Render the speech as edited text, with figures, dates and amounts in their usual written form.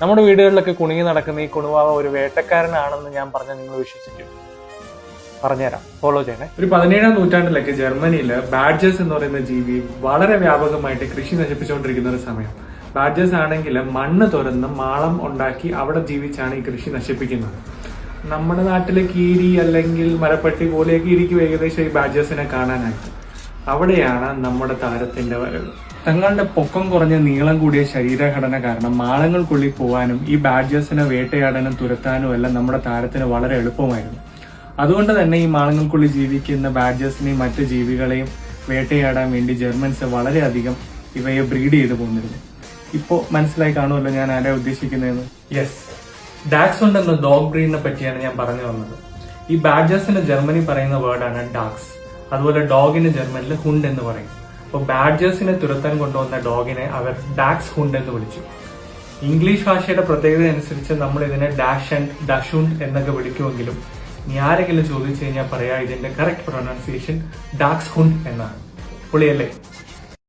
നമ്മുടെ വീടുകളിലൊക്കെ കുണുങ്ങി നടക്കുന്ന ഈ കുണുവാവ ഒരു വേട്ടക്കാരനാണെന്ന് ഞാൻ പറഞ്ഞാൽ നിങ്ങൾ വിശ്വസിക്കും? പറഞ്ഞുതരാം, ഫോളോ ചെയ്യണേ. ഒരു 17-ാം നൂറ്റാണ്ടിലൊക്കെ ജർമ്മനിയിൽ ബാഡ്ജേഴ്സ് എന്ന് പറയുന്ന ജീവി വളരെ വ്യാപകമായിട്ട് കൃഷി നശിപ്പിച്ചുകൊണ്ടിരിക്കുന്ന ഒരു സമയം. ബാഡ്ജേഴ്സ് ആണെങ്കിൽ മണ്ണ് തുറന്ന് മാളം ഉണ്ടാക്കി അവിടെ ജീവിച്ചാണ് ഈ കൃഷി നശിപ്പിക്കുന്നത്. നമ്മുടെ നാട്ടിലെ കീരി അല്ലെങ്കിൽ മരപ്പട്ടി പോലെയൊക്കെ ഇരിക്കും ഏകദേശം ഈ ബാഡ്ജേഴ്സിനെ കാണാനായിട്ട്. അവിടെയാണ് നമ്മുടെ താരത്തിന്റെ വരവ്. തങ്ങളുടെ പൊക്കം കുറഞ്ഞ നീളം കൂടിയ ശരീരഘടന കാരണം മാളങ്ങൾക്കുള്ളിൽ പോകാനും ഈ ബാഡ്ജേഴ്സിനെ വേട്ടയാടാനും തുരത്താനും എല്ലാം നമ്മുടെ താരത്തിന് വളരെ എളുപ്പമായിരുന്നു. അതുകൊണ്ട് തന്നെ ഈ മാളങ്ങൾക്കുള്ളിൽ ജീവിക്കുന്ന ബാഡ്ജേഴ്സിനെയും മറ്റ് ജീവികളെയും വേട്ടയാടാൻ വേണ്ടി ജർമ്മൻസ് വളരെയധികം ഇവയെ ബ്രീഡ് ചെയ്ത് പോന്നിരുന്നു. ഇപ്പോ മനസ്സിലായി കാണുമല്ലോ ഞാൻ ആരാ ഉദ്ദേശിക്കുന്നതെന്ന്. യെസ്, ഡാക്സ്ഹുണ്ട് എന്ന ഡോഗ് ബ്രീഡിനെ പറ്റിയാണ് ഞാൻ പറഞ്ഞു വന്നത്. ഈ ബാഡ്ജേഴ്സിന്റെ ജർമ്മനി പറയുന്ന വേർഡാണ് ഡാക്സ്. അതുപോലെ ഡോഗിന് ജർമ്മനിൽ ഹുണ്ട് എന്ന് പറയും. അപ്പോൾ ബാഡ്ജേഴ്സിനെ തുരത്താൻ കൊണ്ടുവന്ന ഡോഗിനെ അവർ ഡാക്സ് ഹുണ്ട് എന്ന് വിളിച്ചു. ഇംഗ്ലീഷ് ഭാഷയുടെ പ്രത്യേകത അനുസരിച്ച് നമ്മൾ ഇതിനെ ഡാഷ് ആൻഡ് ഡഷുണ്ട് എന്നൊക്കെ വിളിക്കുമെങ്കിലും ഇനി ആരെങ്കിലും ചോദിച്ചു കഴിഞ്ഞാൽ പറയാ ഇതിന്റെ കറക്റ്റ് പ്രൊനൗൺസിയേഷൻ ഡാക്സ് ഹുണ്ട് എന്നാണ്. പുള്ളിയല്ലേ?